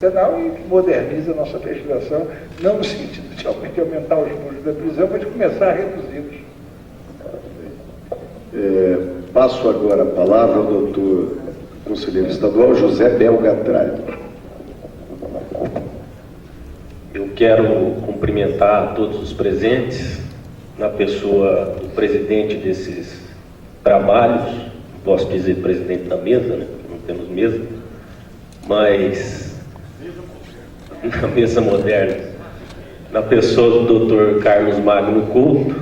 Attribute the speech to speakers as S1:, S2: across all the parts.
S1: Penal e que moderniza a nossa legislação, não no sentido de aumentar os custos da prisão, mas de começar a reduzi-los.
S2: Passo agora a palavra ao doutor conselheiro estadual José Belgatralho.
S3: Eu quero cumprimentar todos os presentes, na pessoa do presidente desses trabalhos, posso dizer presidente da mesa, né? Não temos mesa, mas na mesa moderna, na pessoa do Dr. Carlos Magno Couto,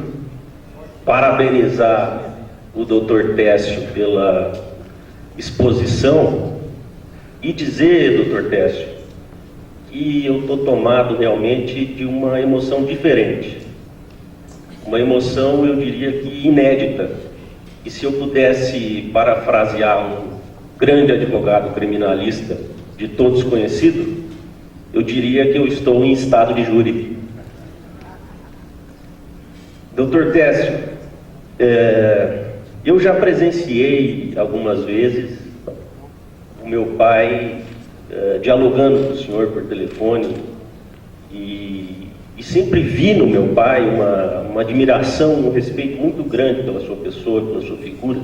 S3: parabenizar o Dr. Técio pela exposição e dizer, Dr. Técio, que eu estou tomado realmente de uma emoção diferente, uma emoção, eu diria que inédita, e se eu pudesse parafrasear um grande advogado criminalista de todos conhecido, eu diria que eu estou em estado de júri. Dr. Técio, eu já presenciei algumas vezes o meu pai dialogando com o senhor por telefone e sempre vi no meu pai uma admiração, um respeito muito grande pela sua pessoa, pela sua figura.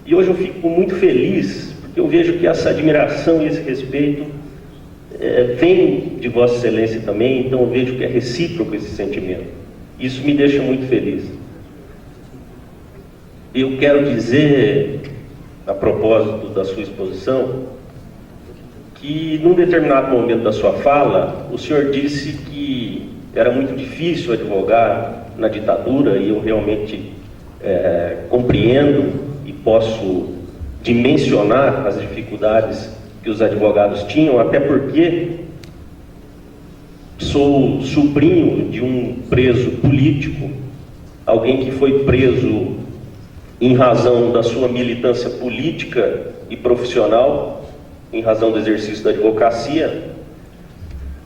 S3: E hoje eu fico muito feliz porque eu vejo que essa admiração e esse respeito vem de Vossa Excelência também, então eu vejo que é recíproco esse sentimento. Isso me deixa muito feliz. Eu quero dizer, a propósito da sua exposição, que num determinado momento da sua fala, o senhor disse que era muito difícil advogar na ditadura, e eu realmente compreendo e posso dimensionar as dificuldades que os advogados tinham, até porque sou sobrinho de um preso político, alguém que foi preso em razão da sua militância política e profissional, em razão do exercício da advocacia.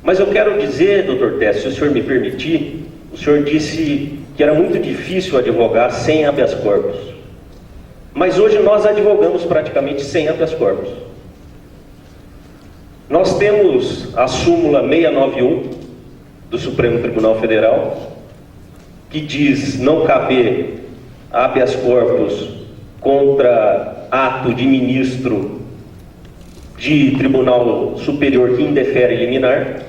S3: Mas eu quero dizer, doutor Técio, se o senhor me permitir, o senhor disse que era muito difícil advogar sem habeas corpus. Mas hoje nós advogamos praticamente sem habeas corpus. Nós temos a súmula 691 do Supremo Tribunal Federal, que diz não caber habeas corpus contra ato de ministro de Tribunal Superior que indefere liminar.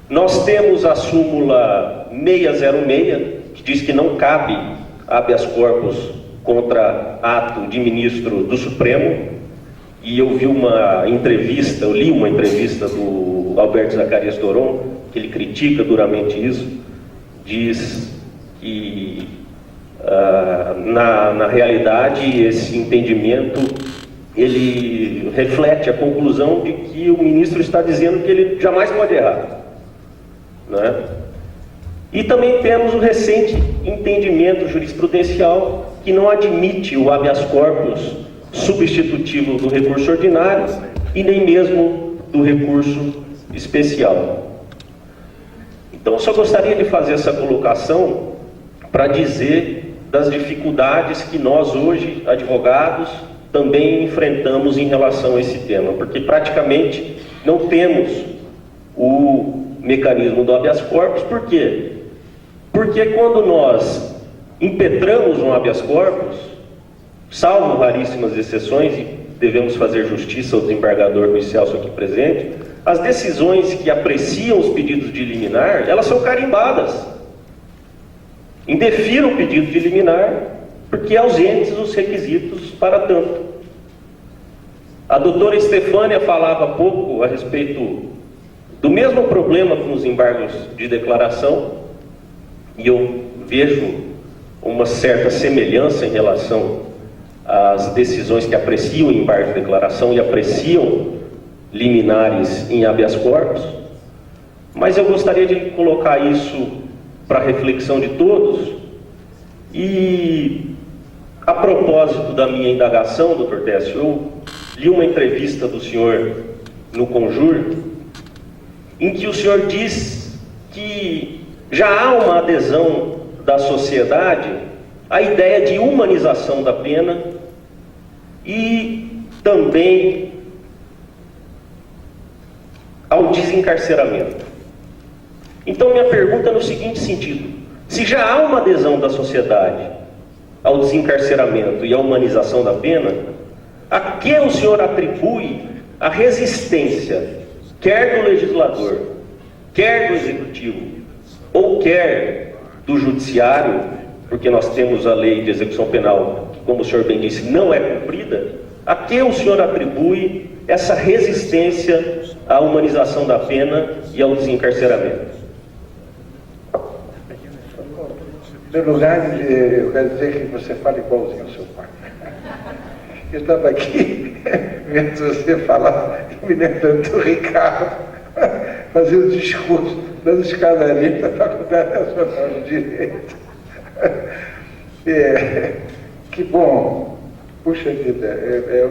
S3: Nós temos a súmula 606, que diz que não cabe habeas corpus contra ato de ministro do Supremo. E eu vi uma entrevista, eu li uma entrevista do Alberto Zacarias Toron, que ele critica duramente isso, diz que na realidade esse entendimento ele reflete a conclusão de que o ministro está dizendo que ele jamais pode errar, né? E também temos o recente entendimento jurisprudencial que não admite o habeas corpus substitutivo do recurso ordinário e nem mesmo do recurso especial. Então eu só gostaria de fazer essa colocação para dizer das dificuldades que nós hoje, advogados, também enfrentamos em relação a esse tema, porque praticamente não temos o mecanismo do habeas corpus. Por quê? Porque quando nós impetramos um habeas corpus, salvo raríssimas exceções, e devemos fazer justiça ao desembargador Luiz Celso aqui presente, as decisões que apreciam os pedidos de liminar, elas são carimbadas. Indefiram o pedido de liminar porque ausentes os requisitos para tanto. A doutora Estefânia falava há pouco a respeito do mesmo problema com os embargos de declaração, e eu vejo uma certa semelhança em relação às decisões que apreciam embargo de declaração e apreciam liminares em habeas corpus, mas eu gostaria de colocar isso para reflexão de todos. E a propósito da minha indagação, doutor Técio, eu li uma entrevista do senhor no Conjur, em que o senhor diz que já há uma adesão da sociedade à ideia de humanização da pena e também ao desencarceramento. Então, minha pergunta é no seguinte sentido: se já há uma adesão da sociedade ao desencarceramento e à humanização da pena, a que o senhor atribui a resistência, quer do legislador, quer do executivo, ou quer do judiciário, porque nós temos a lei de execução penal, que, como o senhor bem disse, não é cumprida, a que o senhor atribui essa resistência à humanização da pena e ao desencarceramento?
S1: Em primeiro lugar, eu quero dizer que você fala igualzinho ao seu pai. Eu estava aqui, vendo você falar, me lembrando do Ricardo, fazendo discurso das escadarias da Faculdade Nacional de Direito. Que bom, puxa vida,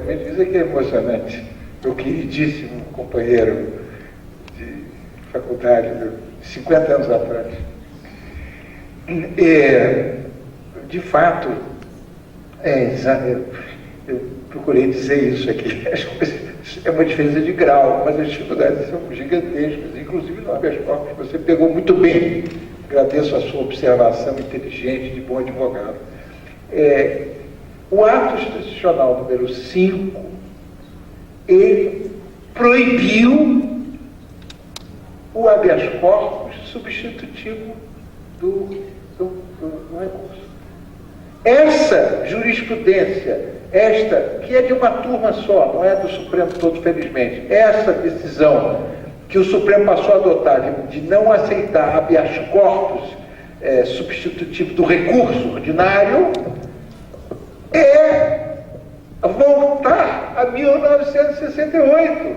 S1: me dizem que é emocionante. Meu queridíssimo companheiro de faculdade, de 50 anos atrás. De fato, eu procurei dizer isso aqui, é uma diferença de grau, mas as dificuldades são gigantescas, inclusive no habeas corpus, você pegou muito bem, agradeço a sua observação inteligente de bom advogado. O ato institucional número 5, ele proibiu o habeas corpus substitutivo do recurso. Essa jurisprudência, esta, que é de uma turma só, não é do Supremo todo, felizmente, essa decisão que o Supremo passou a adotar de não aceitar habeas corpus substitutivo do recurso ordinário, é voltar a 1968,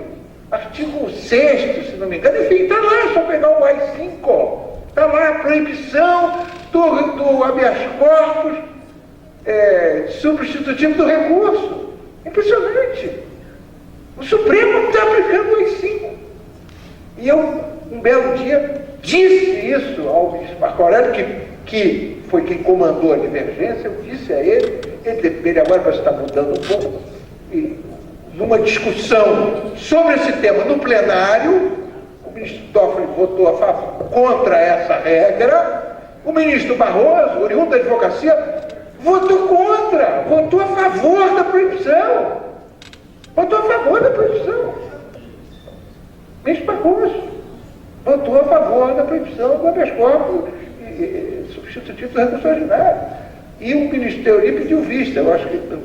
S1: artigo 6º, se não me engano, enfim, está lá, é só pegar o AI-5, está lá a proibição do habeas corpus substitutivo do recurso. Impressionante. O Supremo está aplicando o AI-5. E eu, um belo dia, disse isso ao ministro Marco Aurélio, que foi quem comandou a divergência, eu disse a ele agora vai estar mudando um pouco, e numa discussão sobre esse tema no plenário, o ministro Toffoli votou a favor, contra essa regra, o ministro Barroso, oriundo da advocacia, votou contra, votou a favor da proibição. Votou a favor da proibição. Ministro Barroso votou a favor da proibição do habeas corpus substitutivo do recurso ordinário. E o ministro Teori pediu vista. Eu acho que não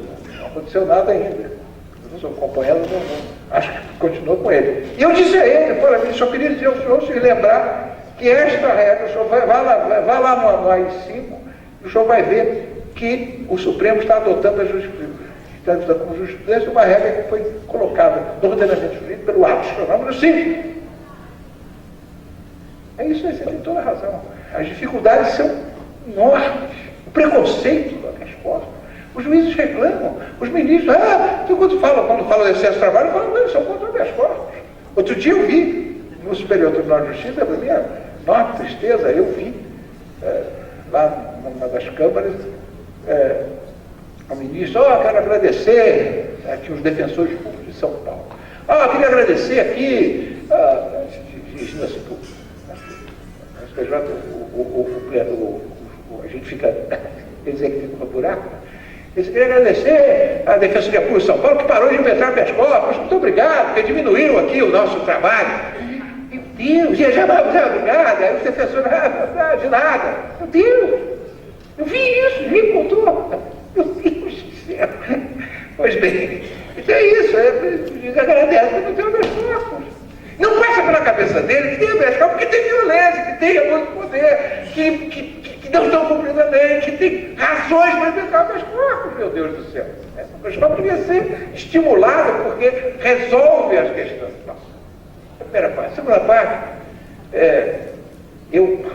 S1: aconteceu nada ainda. Eu não estou acompanhando, acho que continuou com ele. E eu disse a ele, eu só queria dizer ao senhor, se lembrar que esta regra, o senhor vai lá no AI-5, o senhor vai ver que o Supremo está adotando a jurisprudência, uma regra que foi colocada no ordenamento jurídico pelo ato institucional número 5. É isso aí, você tem toda a razão. As dificuldades são enormes. O preconceito do habeas corpus. Os juízes reclamam, os ministros, quando fala do excesso de trabalho, falam, não, eles são contra o habeas corpus. Outro dia eu vi, no Superior Tribunal de Justiça, para minha enorme tristeza, eu vi, lá numa das câmaras, o ministro, quero agradecer aqui os defensores públicos de São Paulo. Queria agradecer aqui, dirigindo assim, a gente fica executivo no buraco. Eu queria agradecer à Defensoria Pública de São Paulo, que parou de inventar habeas corpus. Muito obrigado, porque diminuíram aqui o nosso trabalho. Meu Deus, já obrigado. Aí os defensores, de nada. Meu Deus, eu vi isso, me contou. Meu Deus do céu. Pois bem, então é isso, agradece, mas não tem habeas corpus. Não passa pela cabeça dele que tem habeas corpus, porque tem violência, que tem abuso de poder, que não estão cumprindo a lei, que tem razões para inventar habeas corpus, meu Deus do céu. O habeas corpus devia ser estimulado porque resolve as questões. Não. A primeira parte. A segunda parte, eu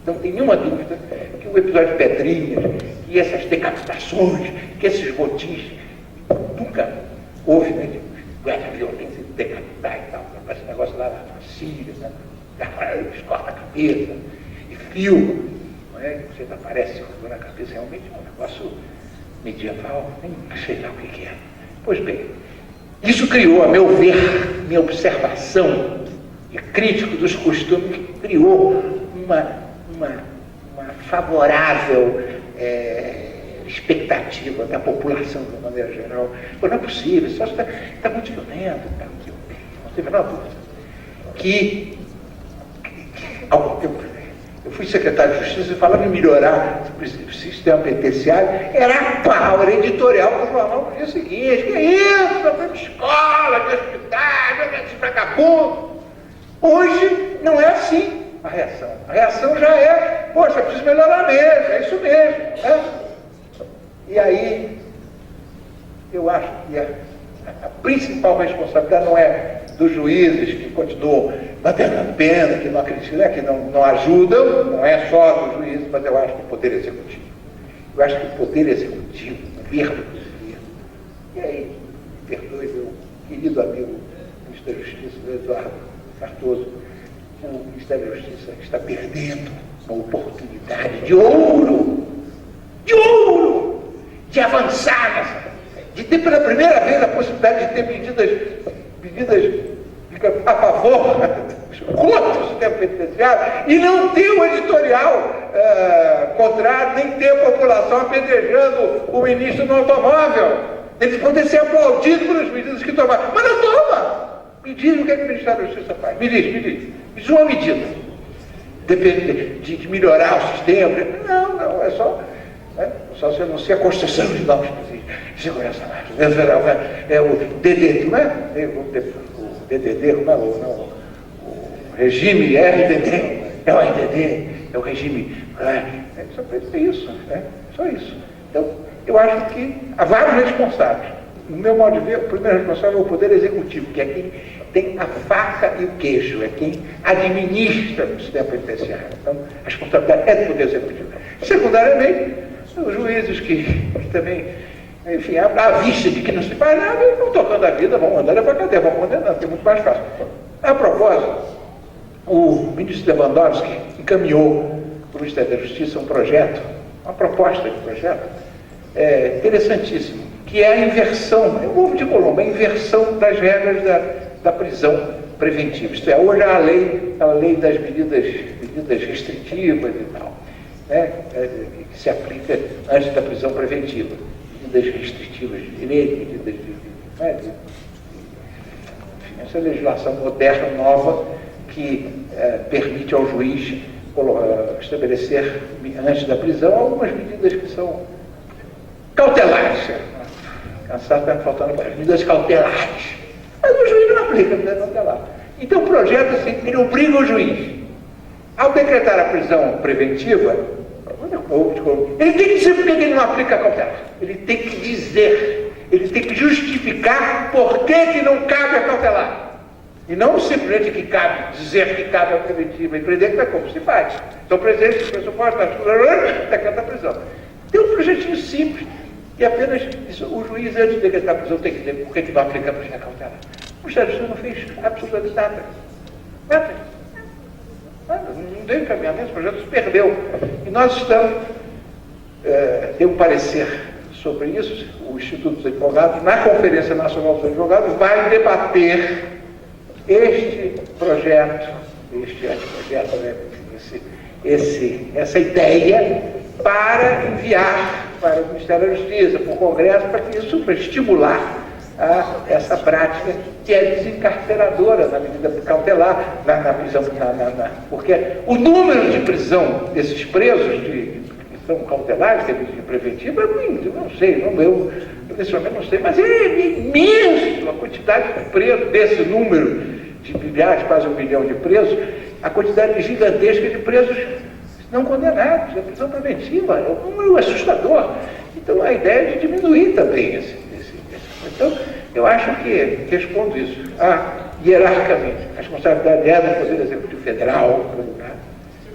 S1: não tenho nenhuma dúvida que o episódio de Pedrinhas, que essas decapitações, que esses motins, nunca houve, né, de violência, de decapitar e tal. Esse negócio lá na Síria, né? Eles cortam a cabeça e filmam, não é? Você aparece na cabeça, realmente é um negócio medieval, nem sei lá o que é. Pois bem, isso criou, a meu ver, minha observação e crítico dos costumes, que criou uma favorável expectativa da população, de uma maneira geral. Não é possível, isso está muito violento. Não tem a menor dúvida. Eu fui secretário de Justiça e falava em melhorar o sistema penitenciário, era a pau, era editorial para o jornal no dia seguinte. Que é isso? Vai para escola, de hospitais, esse vagabundo. Hoje não é assim a reação. A reação já é, poxa, preciso melhorar mesmo, é isso mesmo. Né? E aí, eu acho que a principal responsabilidade não é dos juízes que continuam batendo a pena, que não acreditam, né, que não ajudam, não é só dos juízes, mas eu acho que o Poder Executivo. Eu acho que o Poder Executivo, o governo brasileiro, e aí, perdoe meu querido amigo ministro da Justiça, Eduardo Cardoso, o Ministério da Justiça está perdendo uma oportunidade de ouro, de avançar, de ter pela primeira vez a possibilidade de ter medidas a favor, contra o sistema penitenciário, e não ter um editorial contrário, nem ter a população apedrejando o ministro no automóvel. Eles podem ser aplaudidos pelas medidas que tomaram. Mas não toma! Me diz o que é que o Ministério da Justiça faz. Me diz uma medida. De melhorar o sistema. Não, é só se anuncia a construção de novos presídios de segurança máxima. É o DDD, não é? O DDD, como é o regime RDD, é o RDD, é o regime. Só pensa isso, né? Só isso. Então, eu acho que há vários responsáveis. No meu modo de ver, o primeiro responsável é o Poder Executivo, que é quem tem a faca e o queijo, é quem administra o sistema penitenciário. Então, a responsabilidade é do Poder Executivo. Secundariamente, os juízes que também, enfim, à vista de que não se faz nada, eles vão tocando a vida, vão mandando para a cadeia, vão condenando, que é muito mais fácil. A propósito, o ministro Lewandowski encaminhou para o Ministério da Justiça um projeto, uma proposta de projeto interessantíssimo, que é a inversão, é o ovo de Colombo, a inversão das regras da prisão preventiva. Isto é, hoje há a lei das medidas restritivas e tal, né, que se aplica antes da prisão preventiva. Medidas restritivas de direito, medidas enfim, essa legislação moderna, nova, que permite ao juiz estabelecer, antes da prisão, algumas medidas que são cautelares. Cansado, está me faltando medidas cautelares. Mas o juiz não aplica a medida cautelar. Então o projeto, assim, ele obriga o juiz, ao decretar a prisão preventiva, ele tem que dizer por que ele não aplica a cautelar. Ele tem que dizer, ele tem que justificar por que não cabe a cautelar. E não simplesmente que cabe, dizer que cabe a preventiva e prender, que é como se faz. Então, presente, pressuposto, decreta a prisão. Tem um projetinho simples, e apenas isso, o juiz, antes de decretar a prisão, tem que dizer por que não aplica a prisão cautelar. O Ministério da Justiça não fez absolutamente nada. Nada. Não deu encaminhamento, o projeto se perdeu. E nós estamos, tem um parecer sobre isso, o Instituto dos Advogados, na Conferência Nacional dos Advogados, vai debater este projeto, este anteprojeto, né, essa ideia, para enviar para o Ministério da Justiça, para o Congresso, para estimular essa prática que é desencarceradora na medida cautelar, na prisão, porque o número de prisão desses presos que são cautelares, que é medida preventiva, eu não sei, eu pessoalmente não sei, mas é imenso a quantidade de presos, desse número de milhares, quase 1 milhão de presos, a quantidade gigantesca de presos não condenados, a prisão preventiva é um número assustador. Então a ideia é de diminuir também esse. Então, eu acho que respondo isso. Hierarquicamente, a responsabilidade é do Poder Executivo Federal, em primeiro lugar.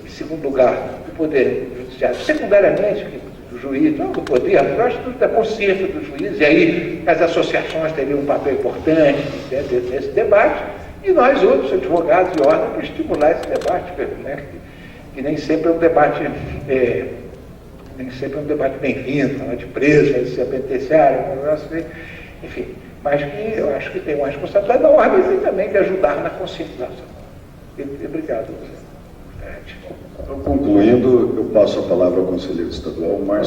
S1: Em segundo lugar, do Poder Judiciário. Secundariamente, do juiz, não do poder, eu acho que da consciência do juiz, e aí as associações teriam um papel importante nesse debate, e nós outros, advogados e ordens, para estimular esse debate, né, que nem sempre é um debate bem-vindo, falar de preso, de ser penitenciário, enfim, mas que eu acho que tem uma responsabilidade da ordem e também de ajudar na conscientização. Obrigado, você.
S2: Concluindo, eu passo a palavra ao conselheiro estadual, Márcio.